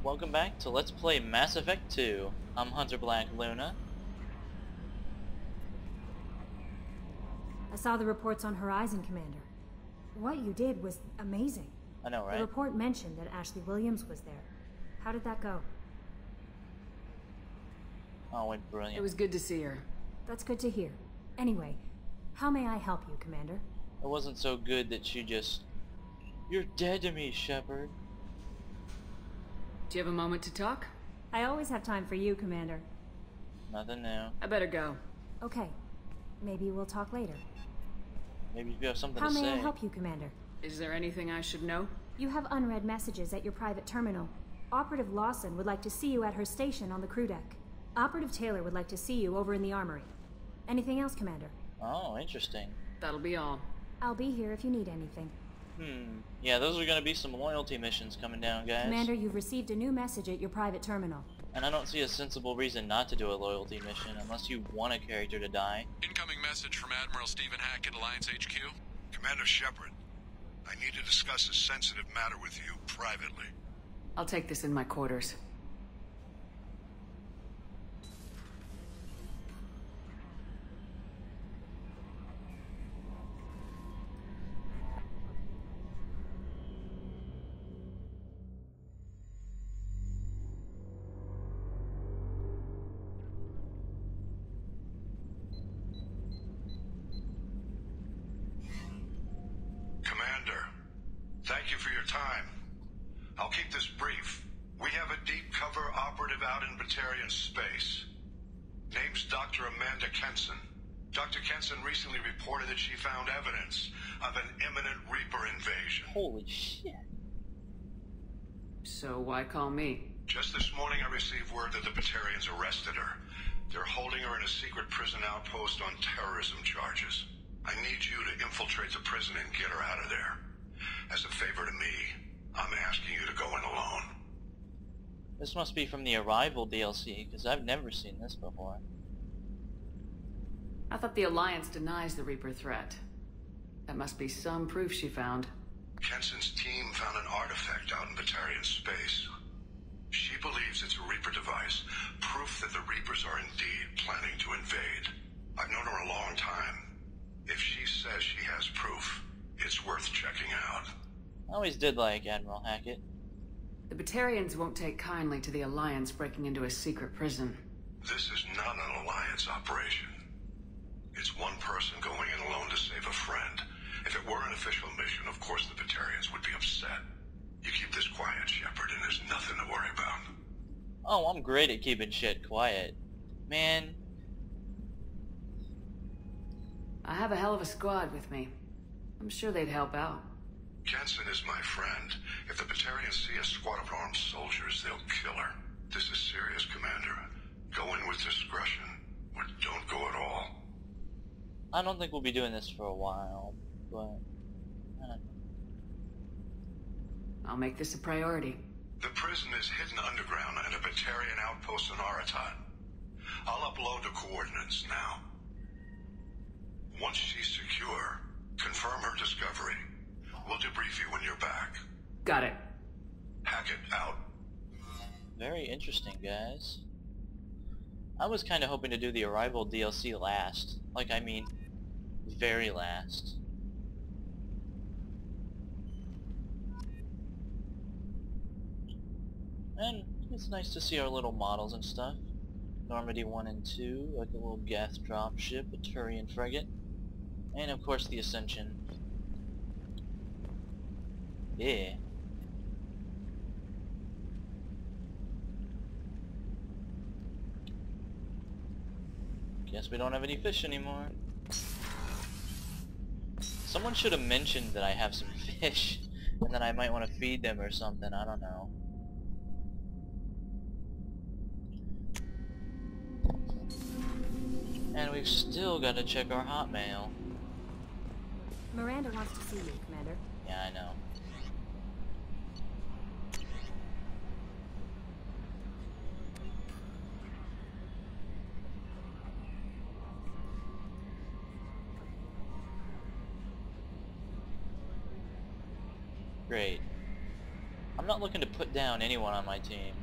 welcome back to Let's Play Mass Effect 2. I'm Hunter Black Luna. I saw the reports on Horizon, Commander. What you did was amazing. I know, right? The report mentioned that Ashley Williams was there. How did that go? Oh, went brilliant. It was good to see her. That's good to hear. Anyway, how may I help you, Commander? It wasn't so good that she just... You're dead to me, Shepard. Do you have a moment to talk? I always have time for you, Commander. Nothing new. I better go. Okay. Maybe we'll talk later. Maybe you have something How to say. may I help you, Commander? Is there anything I should know? You have unread messages at your private terminal. Operative Lawson would like to see you at her station on the crew deck. Operative Taylor would like to see you over in the armory. Anything else, Commander? Oh, interesting. That'll be all. I'll be here if you need anything. Yeah, those are gonna be some loyalty missions coming down, guys. Commander, you've received a new message at your private terminal. And I don't see a sensible reason not to do a loyalty mission unless you want a character to die. Incoming message from Admiral Stephen Hackett, Alliance HQ. Commander Shepard, I need to discuss a sensitive matter with you privately. I'll take this in my quarters. Commander, thank you for your time. I'll keep this brief. We have a deep cover operative out in Batarian space. Name's Dr. Amanda Kenson. Dr. Kenson recently reported that she found evidence of an imminent Reaper invasion. Holy shit. So why call me? Just this morning I received word that the Batarians arrested her. They're holding her in a secret prison outpost on terrorism charges. I need you to infiltrate the prison and get her out of there. As a favor to me, I'm asking you to go in alone. This must be from the Arrival DLC, because I've never seen this before. I thought the Alliance denies the Reaper threat. That must be some proof she found. Kenson's team found an artifact out in Batarian space. She believes it's a Reaper device, proof that the Reapers are indeed planning to invade. I've known her a long time. If she says she has proof, it's worth checking out. I always did like Admiral Hackett. The Batarians won't take kindly to the Alliance breaking into a secret prison. This is not an Alliance operation. It's one person going in alone to save a friend. If it were an official mission, of course the Batarians would be upset. You keep this quiet, Shepard, and there's nothing to worry about. Oh, I'm great at keeping shit quiet. Man. I have a hell of a squad with me. I'm sure they'd help out. Kenson is my friend. If the Batarians see a squad of armed soldiers, they'll kill her. This is serious, Commander. Go in with discretion, or don't go at all. I don't think we'll be doing this for a while, but... I don't know. I'll make this a priority. The prison is hidden underground at a Batarian outpost in Aratat. I'll upload the coordinates now. Once she's secure, confirm her discovery. We'll debrief you when you're back. Got it. Hackett out. Very interesting, guys. I was kind of hoping to do the Arrival DLC last. Like, I mean, very last. And it's nice to see our little models and stuff. Normandy 1 and 2, like a little gas drop ship, a Turian frigate, and of course the Ascension. Yeah. Guess we don't have any fish anymore. Someone should have mentioned that I have some fish, and that I might want to feed them or something, I don't know. And we've still got to check our hotmail. Miranda wants to see you, Commander. Yeah, I know. Great. I'm not looking to put down anyone on my team.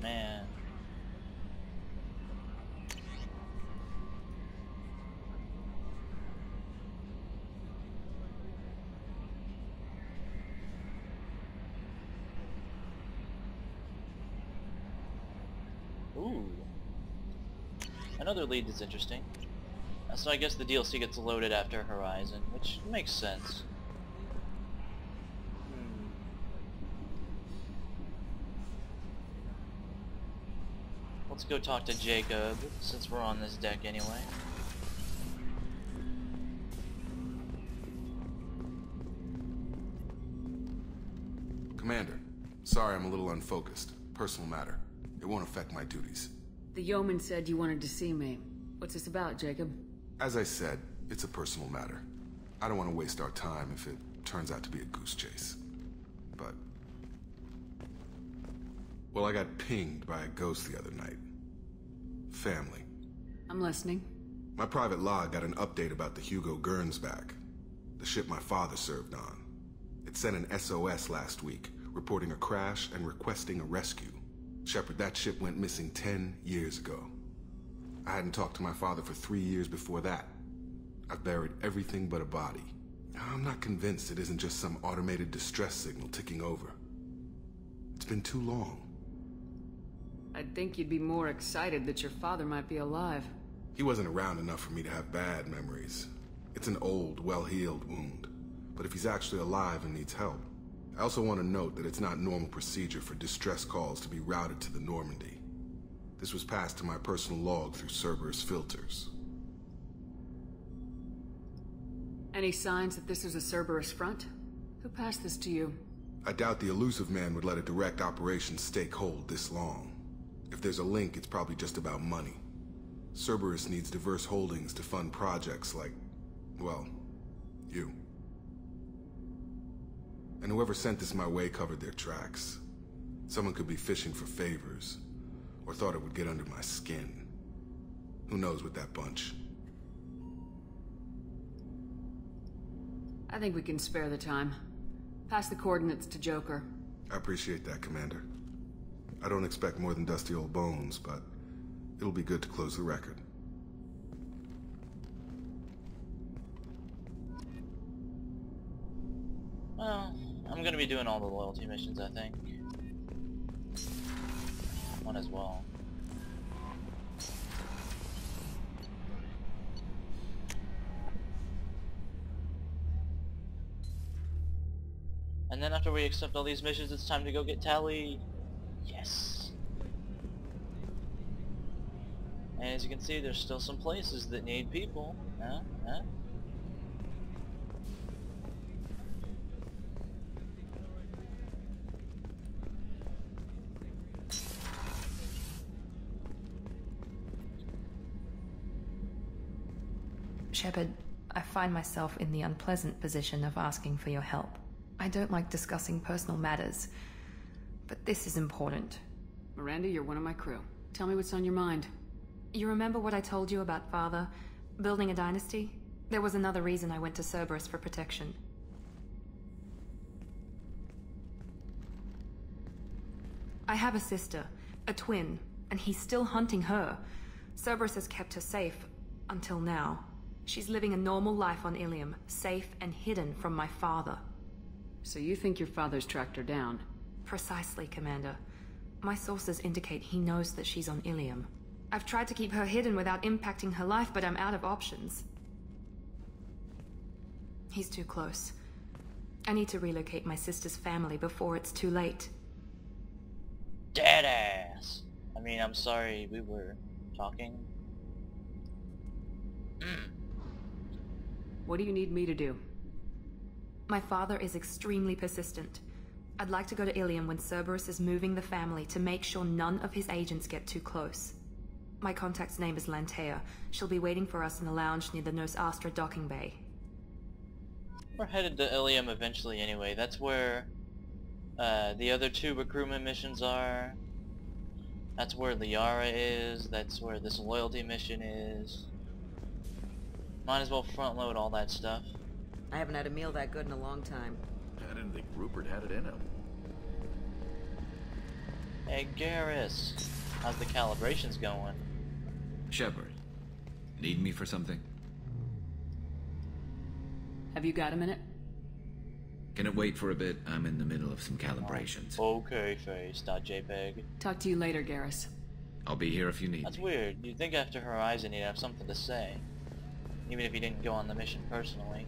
Man. Ooh. Another lead that's interesting. So I guess the DLC gets loaded after Horizon, which makes sense. Let's go talk to Jacob, since we're on this deck anyway. Commander, sorry I'm a little unfocused. Personal matter. It won't affect my duties. The yeoman said you wanted to see me. What's this about, Jacob? As I said, it's a personal matter. I don't want to waste our time if it turns out to be a goose chase. But... well, I got pinged by a ghost the other night. Family. I'm listening. My private log got an update about the Hugo Gurns back. The ship my father served on. It sent an SOS last week, reporting a crash and requesting a rescue. Shepard, that ship went missing 10 years ago. I hadn't talked to my father for 3 years before that. I've buried everything but a body. I'm not convinced it isn't just some automated distress signal ticking over. It's been too long. I'd think you'd be more excited that your father might be alive. He wasn't around enough for me to have bad memories. It's an old, well-healed wound. But if he's actually alive and needs help, I also want to note that it's not normal procedure for distress calls to be routed to the Normandy. This was passed to my personal log through Cerberus filters. Any signs that this is a Cerberus front? Who passed this to you? I doubt the elusive man would let a direct operations stake hold this long. If there's a link, it's probably just about money. Cerberus needs diverse holdings to fund projects like, well, you. And whoever sent this my way covered their tracks. Someone could be fishing for favors, or thought it would get under my skin. Who knows with that bunch? I think we can spare the time. Pass the coordinates to Joker. I appreciate that, Commander. I don't expect more than dusty old bones, but it'll be good to close the record. Well, I'm gonna be doing all the loyalty missions, I think. One as well. And then after we accept all these missions, it's time to go get Tally. Yes. And as you can see, there's still some places that need people. Huh? Shepard, I find myself in the unpleasant position of asking for your help. I don't like discussing personal matters, but this is important. Miranda, you're one of my crew. Tell me what's on your mind. You remember what I told you about Father? Building a dynasty? There was another reason I went to Cerberus for protection. I have a sister, a twin, and he's still hunting her. Cerberus has kept her safe, until now. She's living a normal life on Ilium, safe and hidden from my father. So you think your father's tracked her down? Precisely, Commander. My sources indicate he knows that she's on Ilium. I've tried to keep her hidden without impacting her life, but I'm out of options. He's too close. I need to relocate my sister's family before it's too late. Deadass! I mean, I'm sorry, we were talking. What do you need me to do? My father is extremely persistent. I'd like to go to Ilium when Cerberus is moving the family to make sure none of his agents get too close. My contact's name is Lantea. She'll be waiting for us in the lounge near the Nos Astra docking bay. We're headed to Ilium eventually anyway. That's where the other 2 recruitment missions are. That's where Liara is. That's where this loyalty mission is. Might as well front load all that stuff. I haven't had a meal that good in a long time. I didn't think Rupert had it in him. Hey Garrus, how's the calibrations going? Shepard, need me for something? Have you got a minute? Can it wait for a bit? I'm in the middle of some calibrations. Okay, face.jpg. Talk to you later, Garrus. I'll be here if you need That's me. weird. You'd think after Horizon he'd have something to say. Even if he didn't go on the mission personally.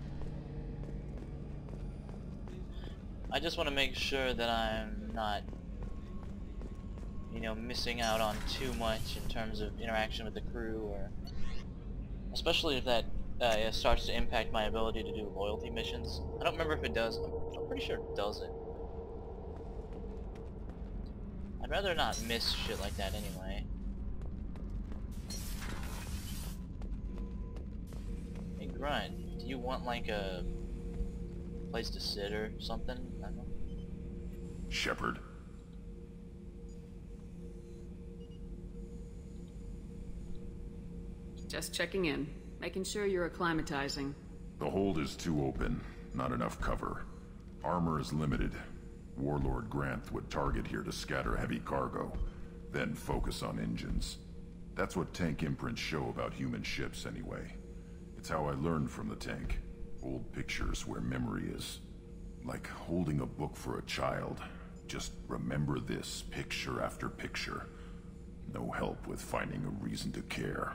I just want to make sure that I'm not, you know, missing out on too much in terms of interaction with the crew, or especially if that it starts to impact my ability to do loyalty missions. I don't remember if it does. I'm pretty sure it doesn't. I'd rather not miss shit like that anyway. Hey Grunt, do you want like a place to sit or something? I don't know. Shepard. Just checking in. Making sure you're acclimatizing. The hold is too open. Not enough cover. Armor is limited. Warlord Granth would target here to scatter heavy cargo, then focus on engines. That's what tank imprints show about human ships anyway. It's how I learned from the tank. Old pictures where memory is. Like holding a book for a child. Just remember this picture after picture. No help with finding a reason to care.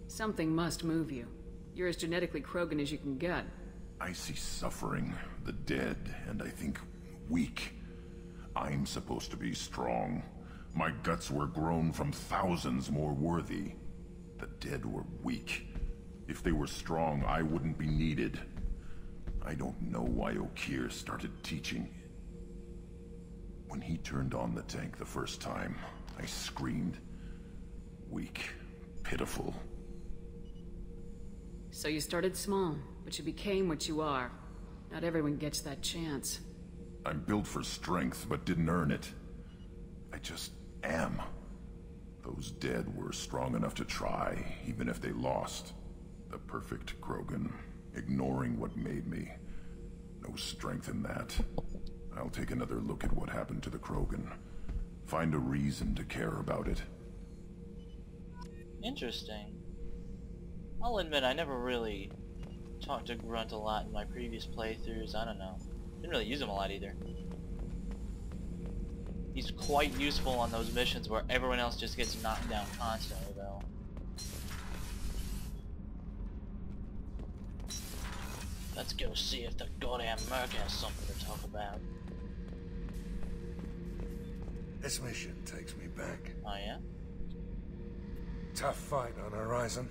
Something must move you. You're as genetically Krogan as you can get. I see suffering, the dead, and I think weak. I'm supposed to be strong. My guts were grown from thousands more worthy. The dead were weak. If they were strong, I wouldn't be needed. I don't know why Okeer started teaching. When he turned on the tank the first time, I screamed. Weak, pitiful. So you started small, but you became what you are. Not everyone gets that chance. I'm built for strength, but didn't earn it. I just am. Those dead were strong enough to try, even if they lost. The perfect Krogan, ignoring what made me. No strength in that. I'll take another look at what happened to the Krogan. Find a reason to care about it. Interesting. I'll admit I never really talked to Grunt a lot in my previous playthroughs. I don't know. Didn't really use him a lot either. He's quite useful on those missions where everyone else just gets knocked down constantly, though. Let's go see if the goddamn Merc has something to talk about. This mission takes me back. Oh yeah? Tough fight on Horizon.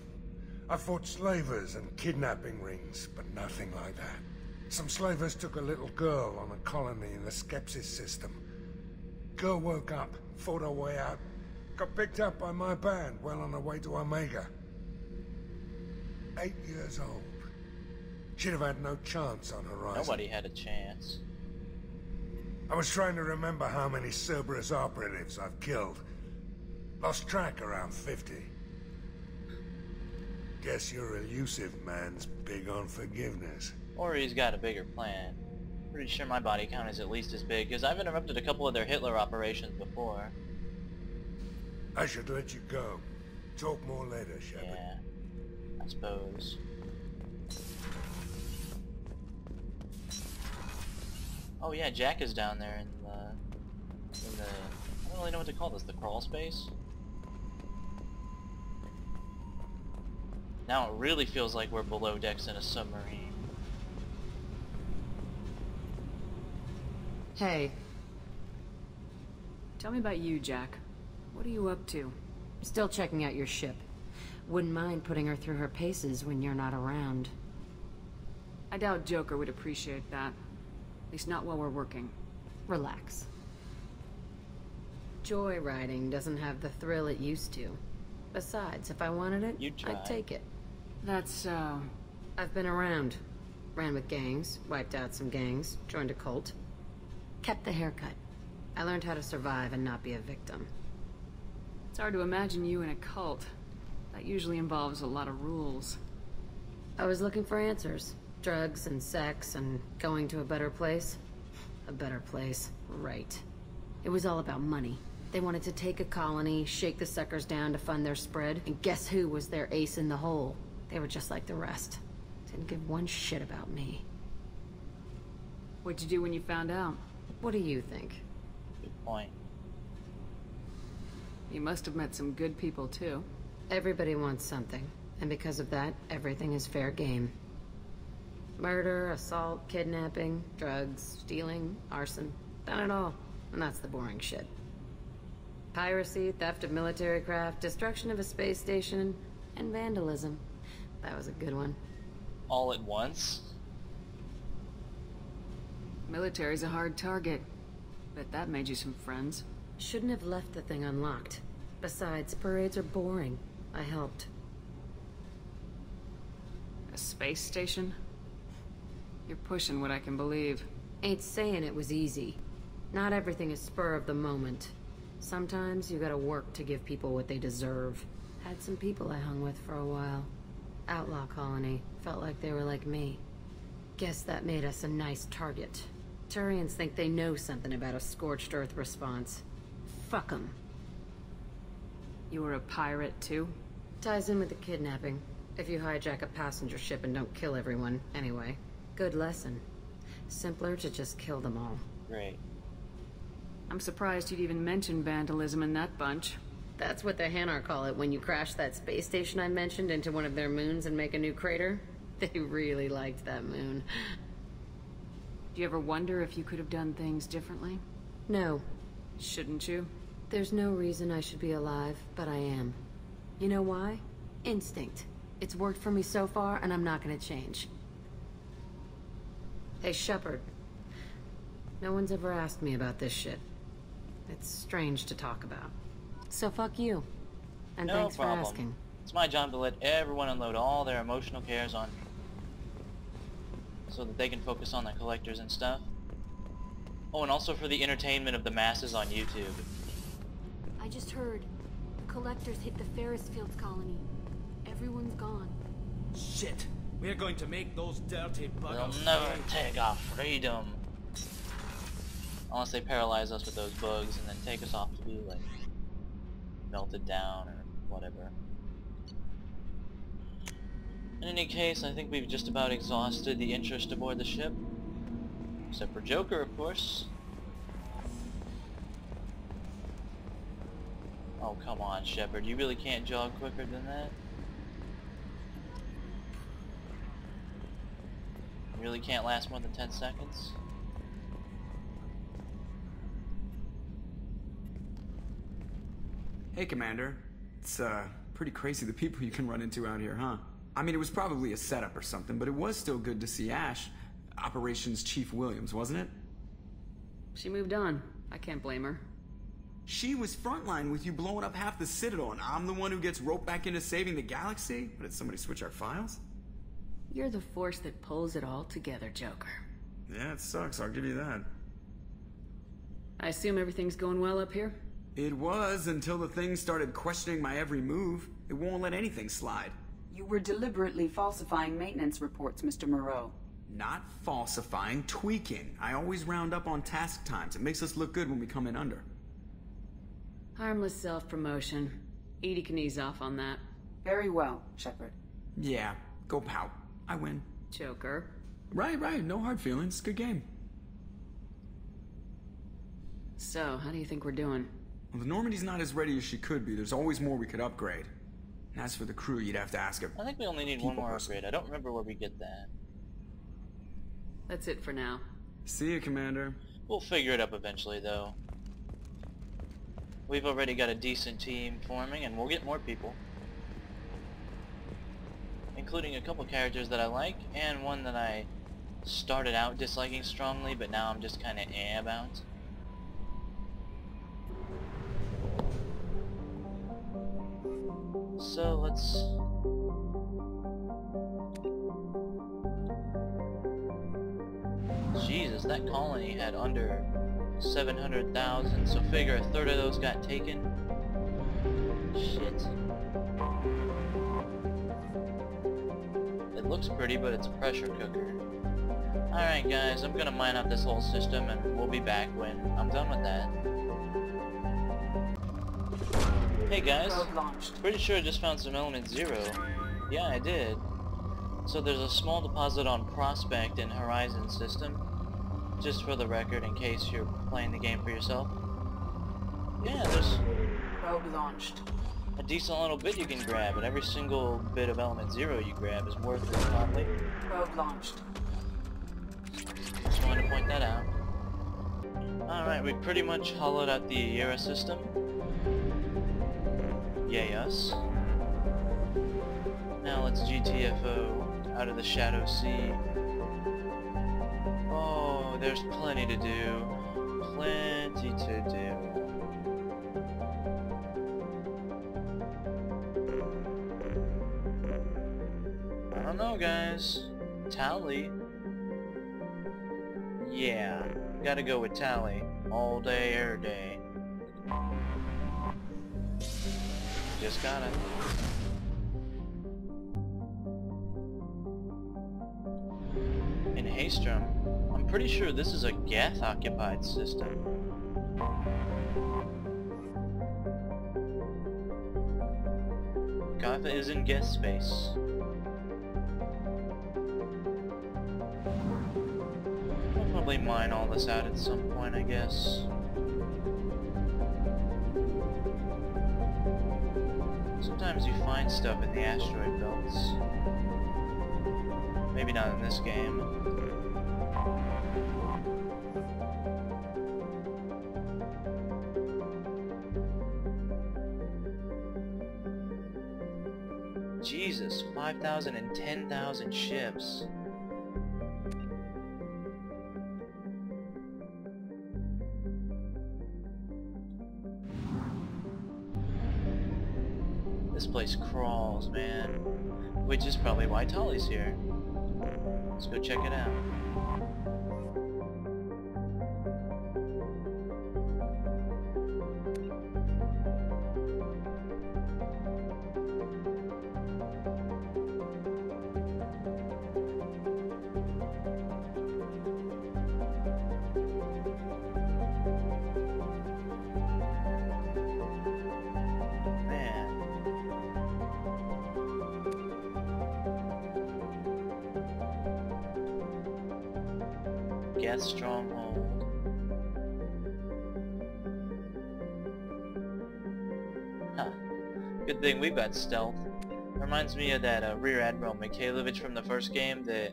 I fought slavers and kidnapping rings, but nothing like that. Some slavers took a little girl on a colony in the Skepsis system. Girl woke up, fought her way out, got picked up by my band well on her way to Omega. 8 years old. She'd have had no chance on Horizon. Nobody had a chance. I was trying to remember how many Cerberus operatives I've killed. Lost track around 50. Guess your elusive man's big on forgiveness. Or he's got a bigger plan. Pretty sure my body count is at least as big, because I've interrupted a couple of their Hitler operations before. I should let you go. Talk more later, Shepard. Yeah, I suppose. Oh yeah, Jack is down there in the... I don't really know what to call this, the crawl space? Now it really feels like we're below decks in a submarine. Hey. Tell me about you, Jack. What are you up to? Still checking out your ship. Wouldn't mind putting her through her paces when you're not around. I doubt Joker would appreciate that. At least not while we're working. Relax. Joyriding doesn't have the thrill it used to. Besides, if I wanted it, I'd take it. That's so... I've been around. Ran with gangs, wiped out some gangs, joined a cult. Kept the haircut. I learned how to survive and not be a victim. It's hard to imagine you in a cult. That usually involves a lot of rules. I was looking for answers. Drugs and sex and going to a better place. A better place, right. It was all about money. They wanted to take a colony, shake the suckers down to fund their spread, and guess who was their ace in the hole? They were just like the rest. Didn't give one shit about me. What'd you do when you found out? What do you think? Good point. You must have met some good people, too. Everybody wants something, and because of that, everything is fair game. Murder, assault, kidnapping, drugs, stealing, arson. Done it all. And that's the boring shit. Piracy, theft of military craft, destruction of a space station, and vandalism. That was a good one. All at once? Military's a hard target. Bet that made you some friends. Shouldn't have left the thing unlocked. Besides, parades are boring. I helped. A space station? You're pushing what I can believe. Ain't saying it was easy. Not everything is spur of the moment. Sometimes you gotta work to give people what they deserve. Had some people I hung with for a while. Outlaw colony. Felt like they were like me. Guess that made us a nice target. Turians think they know something about a scorched earth response. Fuck 'em. You were a pirate, too? Ties in with the kidnapping. If you hijack a passenger ship and don't kill everyone, anyway. Good lesson. Simpler to just kill them all. Great. I'm surprised you'd even mention vandalism in that bunch. That's what the Hanar call it when you crash that space station I mentioned into one of their moons and make a new crater. They really liked that moon. Do you ever wonder if you could have done things differently? No. Shouldn't you? There's no reason I should be alive, but I am. You know why? Instinct. It's worked for me so far, and I'm not gonna change. Hey, Shepard. No one's ever asked me about this shit. It's strange to talk about. So fuck you. And No thanks problem. for asking. It's my job to let everyone unload all their emotional cares on so that they can focus on the collectors and stuff. Oh, and also for the entertainment of the masses on YouTube. I just heard. The collectors hit the Ferris Fields colony. Everyone's gone. Shit! We're going to make those dirty buggers. They'll never take our freedom. Unless they paralyze us with those bugs and then take us off to be, like, melted down or whatever. In any case, I think we've just about exhausted the interest aboard the ship. Except for Joker, of course. Oh, come on, Shepard. You really can't jog quicker than that? You really can't last more than 10 seconds? Hey, Commander. It's, pretty crazy the people you can run into out here, huh? I mean, it was probably a setup or something, but it was still good to see Ash. Operations Chief Williams, wasn't it? She moved on. I can't blame her. She was frontline with you blowing up half the Citadel, and I'm the one who gets roped back into saving the galaxy? But did somebody switch our files? You're the force that pulls it all together, Joker. Yeah, it sucks, I'll give you that. I assume everything's going well up here? It was, until the thing started questioning my every move. It won't let anything slide. You were deliberately falsifying maintenance reports, Mr. Moreau. Not falsifying, tweaking. I always round up on task times. It makes us look good when we come in under. Harmless self-promotion. Edie can ease off on that. Very well, Shepard. Yeah, go pout. I win. Joker. Right, no hard feelings. Good game. So, how do you think we're doing? Well, the Normandy's not as ready as she could be. There's always more we could upgrade. And as for the crew, you'd have to ask her. I think we only need one more upgrade. I don't remember where we get that. That's it for now. See you, Commander. We'll figure it up eventually, though. We've already got a decent team forming, and we'll get more people. Including a couple characters that I like, and one that I started out disliking strongly, but now I'm just kind of about. So let's... Jesus, that colony had under 700,000, so figure a third of those got taken. Shit. It looks pretty, but it's a pressure cooker. Alright guys, I'm gonna mine out this whole system and we'll be back when I'm done with that. Hey guys, pretty sure I just found some element 0. Yeah, I did. So there's a small deposit on Prospect in Horizon system. Just for the record, in case you're playing the game for yourself. Yeah, there's Probe launched. a decent little bit you can grab, and every single bit of element 0 you grab is worth it probably. Probe launched. Just wanted to point that out. Alright, we pretty much hollowed out the Era system. Yay us. Now let's GTFO out of the Shadow Sea. Oh, there's plenty to do. Plenty to do. I don't know, guys. Tally. Yeah, gotta go with Tally. All day, every day. Just gotta. In Haestrom, I'm pretty sure this is a Geth-occupied system. Gotha is in Geth space. I'll probably mine all this out at some point, I guess. Sometimes you find stuff in the asteroid belts. Maybe not in this game. Jesus, 5,000 and 10,000 ships. This place crawls, man. Which is probably why Tolly's here. Let's go check it out. Geth stronghold. Huh. Good thing we've got stealth. Reminds me of that Rear Admiral Mikhailovich from the first game that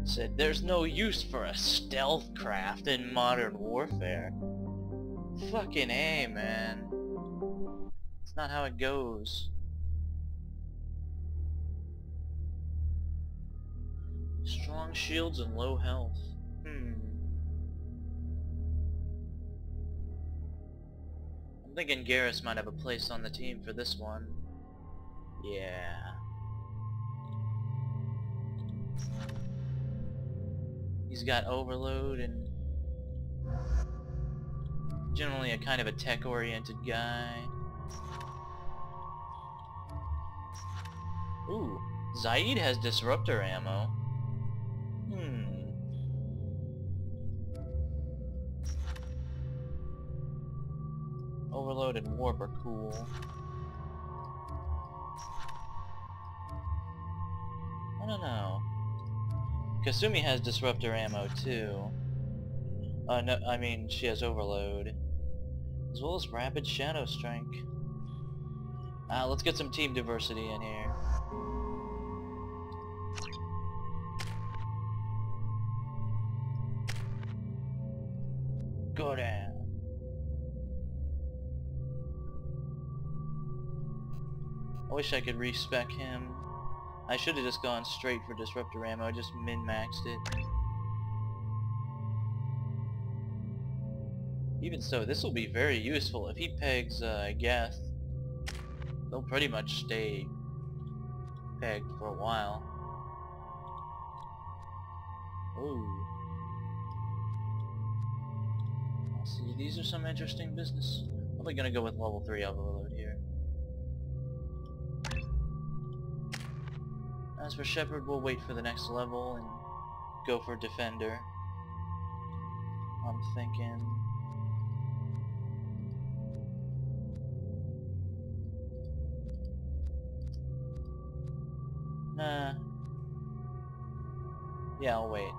said there's no use for a stealth craft in modern warfare. Fucking A, man. It's not how it goes. Strong shields and low health. I'm thinking Garrus might have a place on the team for this one. Yeah. He's got overload and generally a kind of a tech-oriented guy. Ooh, Zaid has disruptor ammo. Overload and warp are cool. I don't know. Kasumi has disruptor ammo too. No, I mean she has overload. As well as rapid shadow strike. Let's get some team diversity in here. Go down. I wish I could respec him. I should have just gone straight for disruptor ammo, just min-maxed it. Even so, this will be very useful if he pegs Geth. they'll pretty much stay pegged for a while. Ooh. See, these are some interesting business. Probably gonna go with level 3 overload here. As for Shepard, we'll wait for the next level and go for Defender. I'm thinking... Nah. Yeah, I'll wait.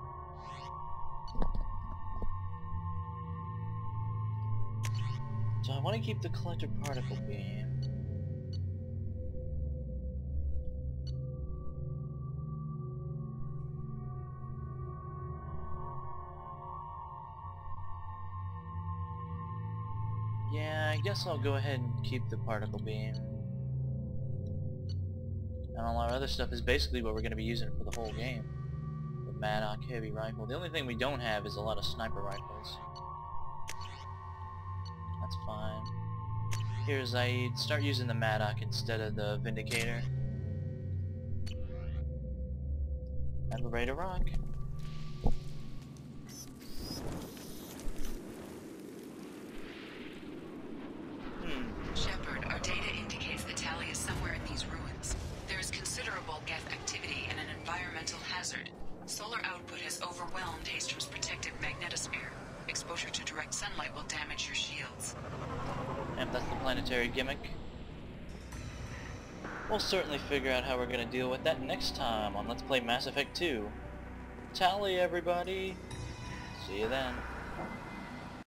So I want to keep the collector particle beam. Yeah, I guess I'll go ahead and keep the particle beam. And all our other stuff is basically what we're going to be using for the whole game. The Maddock heavy rifle. The only thing we don't have is a lot of sniper rifles. That's fine. Here, Zaid, start using the Maddock instead of the Vindicator. And we're ready to rock. Shepard, our data indicates the tally is somewhere in these ruins. There is considerable geth activity and an environmental hazard. Solar output has overwhelmed Haestrom's protective magnetosphere. Exposure to direct sunlight will damage your shields. And that's the planetary gimmick. We'll certainly figure out how we're going to deal with that next time on Let's Play Mass Effect 2. Tally, everybody! See you then.